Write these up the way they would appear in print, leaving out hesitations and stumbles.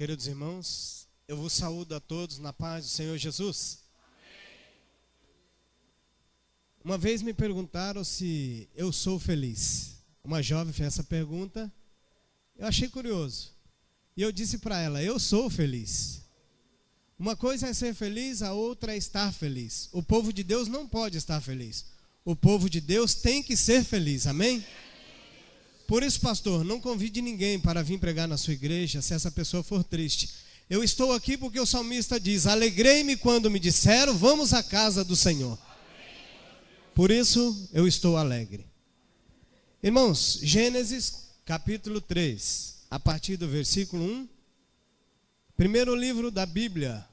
Queridos irmãos, eu vos saúdo a todos na paz do Senhor Jesus. Uma vez me perguntaram se eu sou feliz. Uma jovem fez essa pergunta, eu achei curioso. E eu disse para ela, eu sou feliz. Uma coisa é ser feliz, a outra é estar feliz. O povo de Deus não pode estar feliz. O povo de Deus tem que ser feliz, amém? Por isso, pastor, não convide ninguém para vir pregar na sua igreja se essa pessoa for triste. Eu estou aqui porque o salmista diz, alegrei-me quando me disseram, vamos à casa do Senhor. Por isso, eu estou alegre. Irmãos, Gênesis capítulo 3, a partir do versículo 1. Primeiro livro da Bíblia,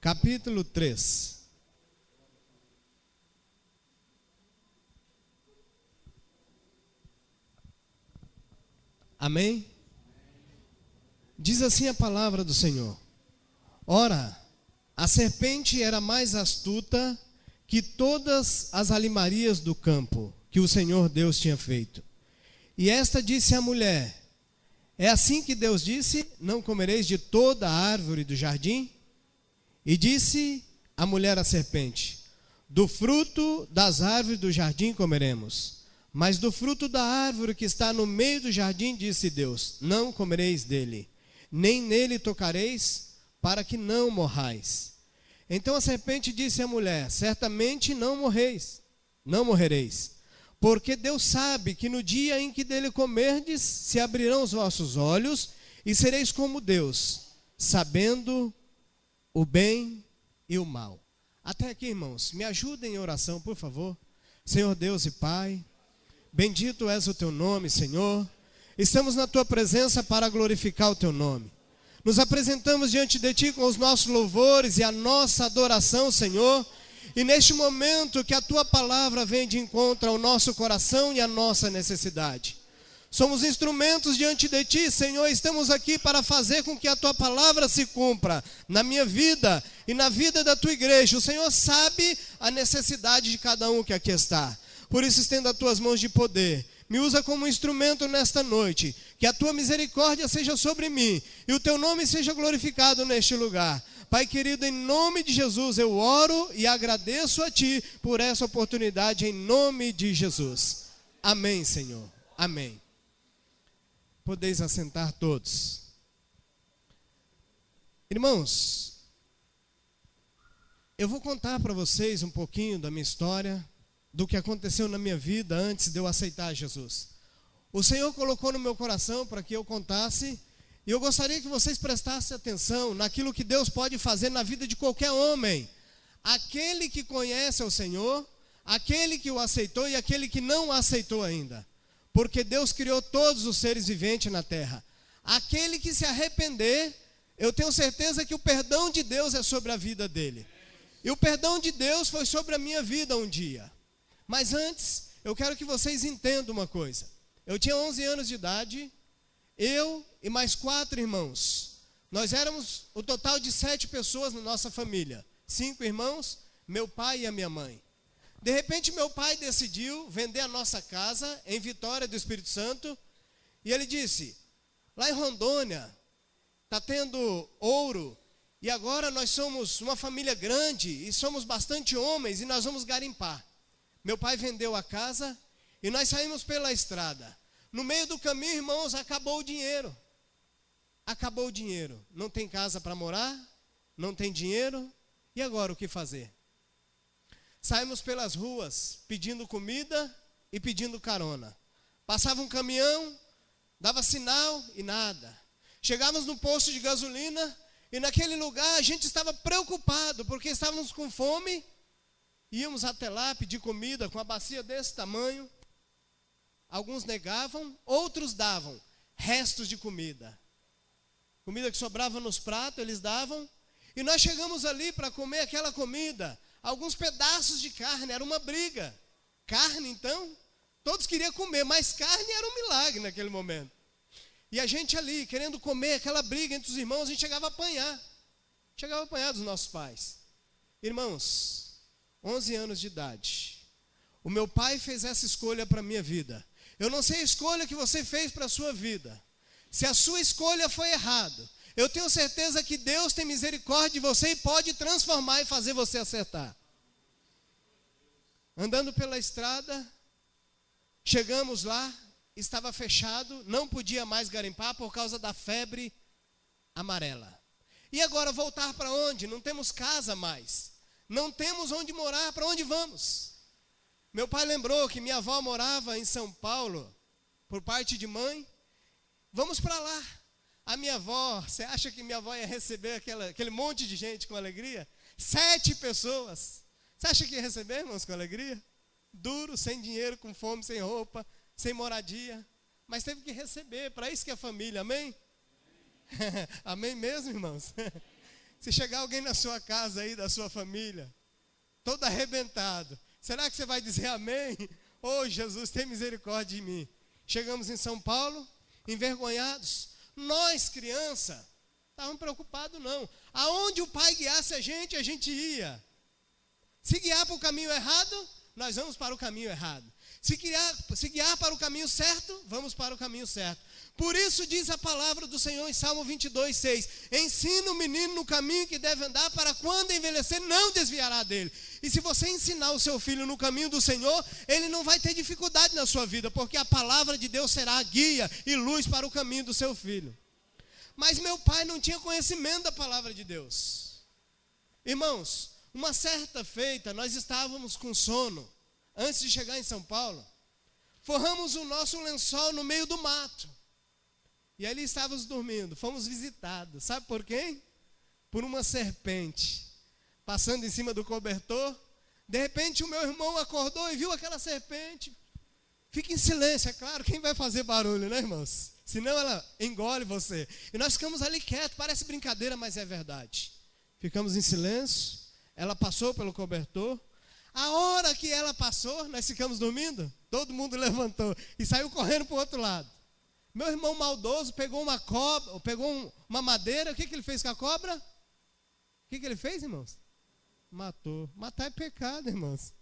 capítulo 3. Amém? Diz assim a palavra do Senhor. Ora, a serpente era mais astuta que todas as alimarias do campo que o Senhor Deus tinha feito. E esta disse à mulher, é assim que Deus disse, não comereis de toda a árvore do jardim? E disse a mulher à serpente, do fruto das árvores do jardim comeremos. Mas do fruto da árvore que está no meio do jardim, disse Deus, não comereis dele, nem nele tocareis, para que não morrais. Então a serpente disse à mulher, certamente não morrereis, porque Deus sabe que no dia em que dele comerdes, se abrirão os vossos olhos, e sereis como Deus, sabendo o bem e o mal. Até aqui, irmãos, me ajudem em oração, por favor. Senhor Deus e Pai, bendito és o teu nome, Senhor. Estamos na tua presença para glorificar o teu nome. Nos apresentamos diante de ti com os nossos louvores e a nossa adoração, Senhor. E neste momento que a tua palavra vem de encontro ao nosso coração e à nossa necessidade. Somos instrumentos diante de ti, Senhor. Estamos aqui para fazer com que a tua palavra se cumpra na minha vida e na vida da tua igreja. O Senhor sabe a necessidade de cada um que aqui está. Por isso estenda as tuas mãos de poder. Me usa como instrumento nesta noite. Que a tua misericórdia seja sobre mim. E o teu nome seja glorificado neste lugar. Pai querido, em nome de Jesus eu oro e agradeço a ti por essa oportunidade em nome de Jesus. Amém, Senhor. Amém. Podeis assentar todos. Irmãos, eu vou contar para vocês um pouquinho da minha história, do que aconteceu na minha vida antes de eu aceitar Jesus. O Senhor colocou no meu coração para que eu contasse, e eu gostaria que vocês prestassem atenção naquilo que Deus pode fazer na vida de qualquer homem. Aquele que conhece ao Senhor, aquele que o aceitou e aquele que não o aceitou ainda. Porque Deus criou todos os seres viventes na terra. Aquele que se arrepender, eu tenho certeza que o perdão de Deus é sobre a vida dele. E o perdão de Deus foi sobre a minha vida um dia. Mas antes, eu quero que vocês entendam uma coisa. Eu tinha 11 anos de idade, eu e mais 4 irmãos. Nós éramos o total de 7 pessoas na nossa família. 5 irmãos, meu pai e a minha mãe. De repente, meu pai decidiu vender a nossa casa em Vitória do Espírito Santo. E ele disse, lá em Rondônia, está tendo ouro. E agora nós somos uma família grande e somos bastante homens e nós vamos garimpar. Meu pai vendeu a casa e nós saímos pela estrada. No meio do caminho, irmãos, acabou o dinheiro. Acabou o dinheiro. Não tem casa para morar, não tem dinheiro. E agora o que fazer? Saímos pelas ruas pedindo comida e pedindo carona. Passava um caminhão, dava sinal e nada. Chegávamos no posto de gasolina e naquele lugar a gente estava preocupado porque estávamos com fome. Íamos até lá pedir comida com a bacia desse tamanho. Alguns negavam, outros davam restos de comida. Comida que sobrava nos pratos, eles davam. E nós chegamos ali para comer aquela comida. Alguns pedaços de carne, era uma briga. Carne, então, todos queriam comer, mas carne era um milagre naquele momento. E a gente ali, querendo comer, aquela briga entre os irmãos, a gente chegava a apanhar. Chegava a apanhar dos nossos pais. Irmãos, 11 anos de idade. O meu pai fez essa escolha para a minha vida. Eu não sei a escolha que você fez para a sua vida. Se a sua escolha foi errada, Eu tenho certeza que Deus tem misericórdia de você e pode transformar e fazer você acertar. Andando pela estrada, chegamos lá, estava fechado, não podia mais garimpar por causa da febre amarela. E agora voltar para onde? Não temos casa mais. Não temos onde morar, para onde vamos? Meu pai lembrou que minha avó morava em São Paulo, por parte de mãe. Vamos para lá. A minha avó, você acha que minha avó ia receber aquele monte de gente com alegria? 7 pessoas. Você acha que ia receber, irmãos, com alegria? Duro, sem dinheiro, com fome, sem roupa, sem moradia. Mas teve que receber, para isso que é família, amém? Amém mesmo, irmãos? Se chegar alguém na sua casa aí, da sua família, todo arrebentado, será que você vai dizer amém? Oh, Jesus, tem misericórdia de mim. Chegamos em São Paulo, envergonhados. Nós, criança, estávamos preocupados não. Aonde o pai guiasse a gente ia. Se guiar para o caminho errado, nós vamos para o caminho errado. Se guiar para o caminho certo, vamos para o caminho certo. Por isso diz a palavra do Senhor em Salmo 22:6. Ensina o menino no caminho que deve andar, para quando envelhecer não desviará dele. E se você ensinar o seu filho no caminho do Senhor, ele não vai ter dificuldade na sua vida, porque a palavra de Deus será a guia e luz para o caminho do seu filho. Mas meu pai não tinha conhecimento da palavra de Deus. Irmãos, uma certa feita, nós estávamos com sono, antes de chegar em São Paulo, forramos o nosso lençol no meio do mato, e ali estávamos dormindo, fomos visitados, sabe por quem? Por uma serpente, passando em cima do cobertor. De repente o meu irmão acordou e viu aquela serpente. Fica em silêncio, é claro, quem vai fazer barulho, né, irmãos? Senão ela engole você. E nós ficamos ali quietos, parece brincadeira, mas é verdade. Ficamos em silêncio, ela passou pelo cobertor. A hora que ela passou, nós ficamos dormindo, todo mundo levantou e saiu correndo para o outro lado. Meu irmão maldoso pegou uma cobra, pegou uma madeira, o que ele fez com a cobra? O que ele fez, irmãos? Matou. Matar é pecado, irmãos.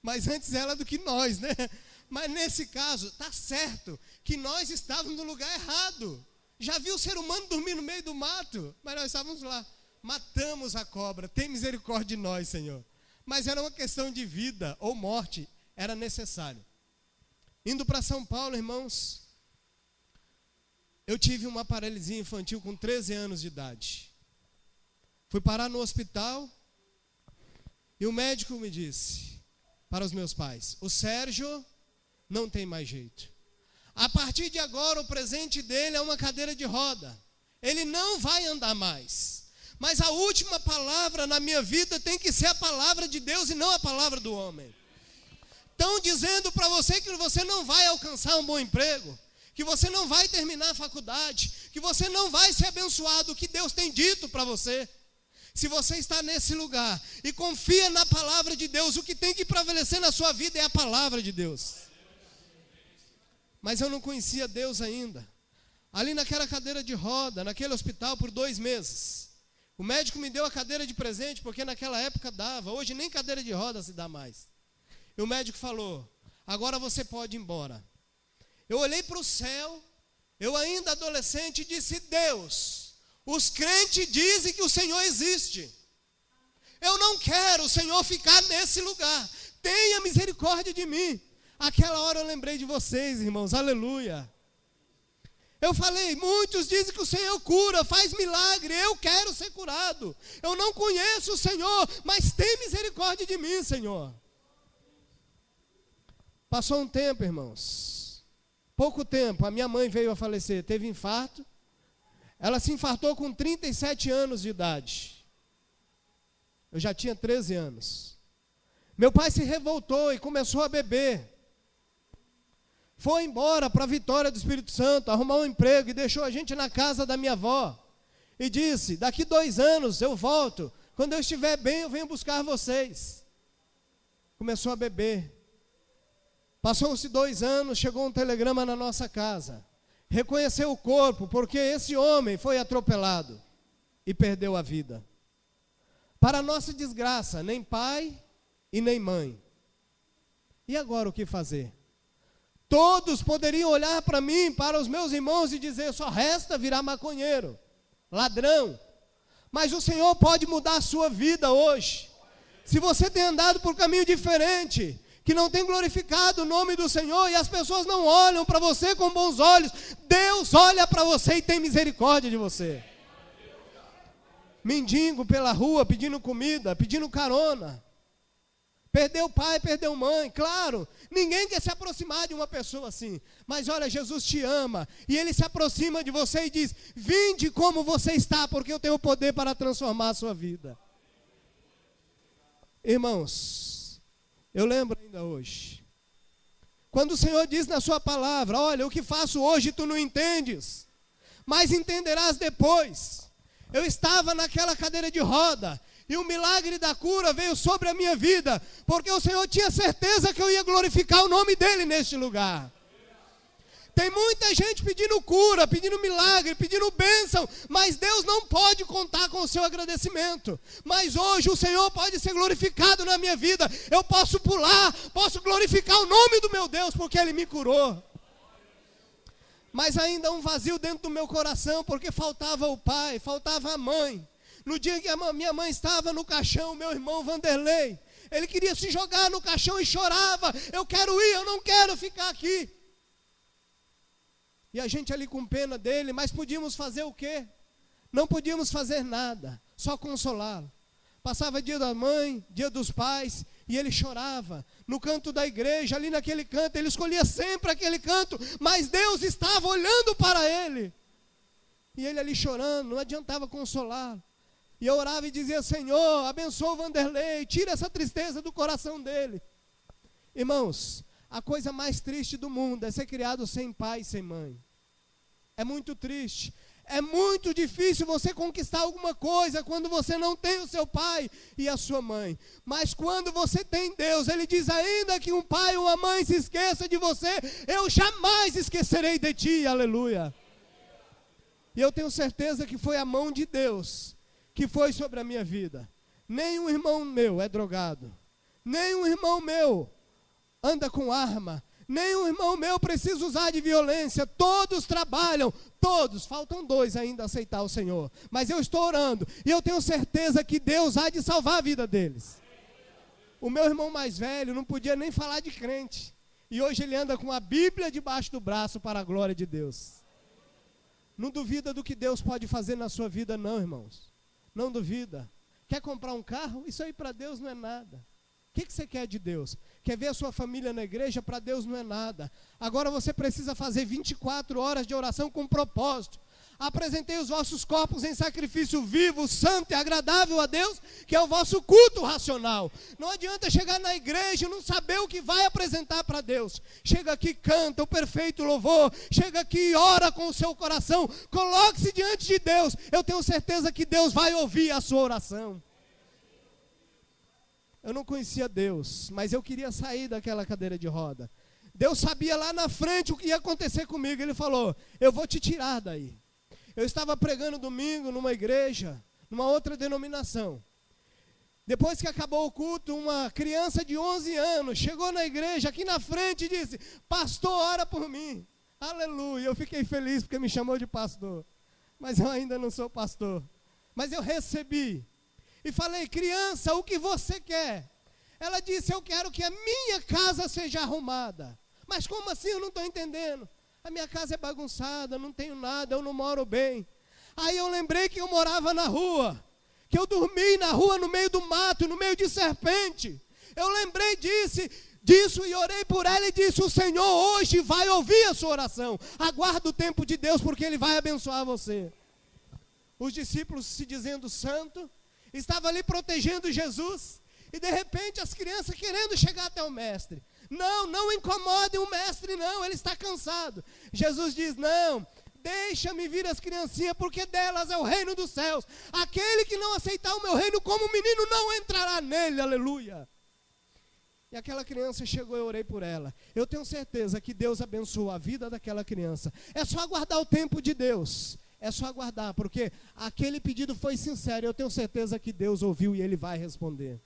Mas antes ela do que nós, né? Mas nesse caso, está certo que nós estávamos no lugar errado. Já viu o ser humano dormir no meio do mato? Mas nós estávamos lá. Matamos a cobra, tem misericórdia de nós, Senhor. Mas era uma questão de vida ou morte, era necessário. Indo para São Paulo, irmãos, eu tive uma paralisia infantil com 13 anos de idade. Fui parar no hospital e o médico me disse, para os meus pais, o Sérgio não tem mais jeito. A partir de agora o presente dele é uma cadeira de roda. Ele não vai andar mais. Mas a última palavra na minha vida tem que ser a palavra de Deus e não a palavra do homem. Estão dizendo para você que você não vai alcançar um bom emprego, que você não vai terminar a faculdade, que você não vai ser abençoado, o que Deus tem dito para você. Se você está nesse lugar e confia na palavra de Deus, o que tem que prevalecer na sua vida é a palavra de Deus. Mas eu não conhecia Deus ainda. Ali naquela cadeira de roda, naquele hospital por 2 meses. O médico me deu a cadeira de presente, porque naquela época dava, hoje nem cadeira de roda se dá mais. E o médico falou, agora você pode ir embora. Eu olhei para o céu, eu ainda adolescente, disse, Deus, os crentes dizem que o Senhor existe. Eu não quero o Senhor ficar nesse lugar. Tenha misericórdia de mim. Aquela hora eu lembrei de vocês, irmãos, aleluia. Eu falei, muitos dizem que o Senhor cura, faz milagre, eu quero ser curado. Eu não conheço o Senhor, mas tem misericórdia de mim, Senhor. Passou um tempo, irmãos. Pouco tempo, a minha mãe veio a falecer, teve infarto. Ela se infartou com 37 anos de idade. Eu já tinha 13 anos. Meu pai se revoltou e começou a beber. Foi embora para a Vitória do Espírito Santo, arrumar um emprego e deixou a gente na casa da minha avó. E disse, daqui 2 anos eu volto, quando eu estiver bem eu venho buscar vocês. Começou a beber. Passou-se 2 anos, chegou um telegrama na nossa casa. Reconheceu o corpo, porque esse homem foi atropelado e perdeu a vida. Para nossa desgraça, nem pai e nem mãe. E agora o que fazer? Todos poderiam olhar para mim, para os meus irmãos e dizer, só resta virar maconheiro, ladrão. Mas o Senhor pode mudar a sua vida hoje. Se você tem andado por caminho diferente, que não tem glorificado o nome do Senhor, e as pessoas não olham para você com bons olhos, Deus olha para você e tem misericórdia de você. Mendigo pela rua, pedindo comida, pedindo carona. Perdeu pai, perdeu mãe, claro, ninguém quer se aproximar de uma pessoa assim. Mas olha, Jesus te ama, e Ele se aproxima de você e diz: vinde como você está, porque eu tenho o poder para transformar a sua vida. Irmãos, eu lembro ainda hoje, quando o Senhor diz na sua palavra: olha, o que faço hoje tu não entendes, mas entenderás depois. Eu estava naquela cadeira de roda, e o milagre da cura veio sobre a minha vida, porque o Senhor tinha certeza que eu ia glorificar o nome dEle neste lugar. Tem muita gente pedindo cura, pedindo milagre, pedindo bênção, mas Deus não pode contar com o seu agradecimento. Mas hoje o Senhor pode ser glorificado na minha vida. Eu posso pular, posso glorificar o nome do meu Deus, porque Ele me curou. Mas ainda um vazio dentro do meu coração, porque faltava o pai, faltava a mãe. No dia que a minha mãe estava no caixão, meu irmão Vanderlei, ele queria se jogar no caixão e chorava: eu quero ir, eu não quero ficar aqui. E a gente ali com pena dele, mas podíamos fazer o quê? Não podíamos fazer nada, só consolá-lo. Passava dia da mãe, dia dos pais, e ele chorava. No canto da igreja, ali naquele canto, ele escolhia sempre aquele canto, mas Deus estava olhando para ele. E ele ali chorando, não adiantava consolá-lo. E eu orava e dizia: Senhor, abençoa o Vanderlei, tira essa tristeza do coração dele. Irmãos, a coisa mais triste do mundo é ser criado sem pai e sem mãe. É muito triste. É muito difícil você conquistar alguma coisa quando você não tem o seu pai e a sua mãe. Mas quando você tem Deus, Ele diz: ainda que um pai ou uma mãe se esqueça de você, eu jamais esquecerei de ti, aleluia. E eu tenho certeza que foi a mão de Deus que foi sobre a minha vida. Nenhum irmão meu é drogado, nenhum irmão meu anda com arma, nenhum irmão meu precisa usar de violência. Todos trabalham, todos, faltam 2 ainda a aceitar o Senhor, mas eu estou orando, e eu tenho certeza que Deus há de salvar a vida deles. O meu irmão mais velho não podia nem falar de crente, e hoje ele anda com a Bíblia debaixo do braço para a glória de Deus. Não duvida do que Deus pode fazer na sua vida não, irmãos. Não duvida. Quer comprar um carro? Isso aí para Deus não é nada. O que você quer de Deus? Quer ver a sua família na igreja? Para Deus não é nada. Agora você precisa fazer 24 horas de oração com propósito. Apresentei os vossos corpos em sacrifício vivo, santo e agradável a Deus, que é o vosso culto racional. Não adianta chegar na igreja e não saber o que vai apresentar para Deus. Chega aqui, canta o perfeito louvor. Chega aqui e ora com o seu coração. Coloque-se diante de Deus. Eu tenho certeza que Deus vai ouvir a sua oração. Eu não conhecia Deus, mas eu queria sair daquela cadeira de roda. Deus sabia lá na frente o que ia acontecer comigo. Ele falou: eu vou te tirar daí. Eu estava pregando domingo numa igreja, numa outra denominação. Depois que acabou o culto, uma criança de 11 anos chegou na igreja aqui na frente e disse: pastor, ora por mim. Aleluia. Eu fiquei feliz porque me chamou de pastor, mas eu ainda não sou pastor. Mas eu recebi e falei: criança, o que você quer? Ela disse: eu quero que a minha casa seja arrumada. Mas como assim? Eu não estou entendendo. A minha casa é bagunçada, não tenho nada, eu não moro bem. Aí eu lembrei que eu morava na rua, que eu dormi na rua no meio do mato, no meio de serpente. Eu lembrei disso e orei por ela e disse: o Senhor hoje vai ouvir a sua oração. Aguarda o tempo de Deus, porque Ele vai abençoar você. Os discípulos, se dizendo santo, estavam ali protegendo Jesus, e de repente as crianças querendo chegar até o mestre. Não incomodem o mestre não, ele está cansado. Jesus diz: não, deixa-me vir as criancinhas, porque delas é o reino dos céus. Aquele que não aceitar o meu reino como menino não entrará nele, aleluia. E aquela criança chegou, eu orei por ela. Eu tenho certeza que Deus abençoou a vida daquela criança. É só aguardar o tempo de Deus. É só aguardar, porque aquele pedido foi sincero. Eu tenho certeza que Deus ouviu e Ele vai responder.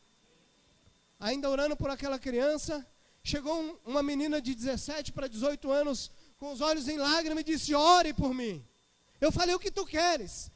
Ainda orando por aquela criança, chegou uma menina de 17 para 18 anos, com os olhos em lágrimas, e disse: ore por mim. Eu falei: o que tu queres?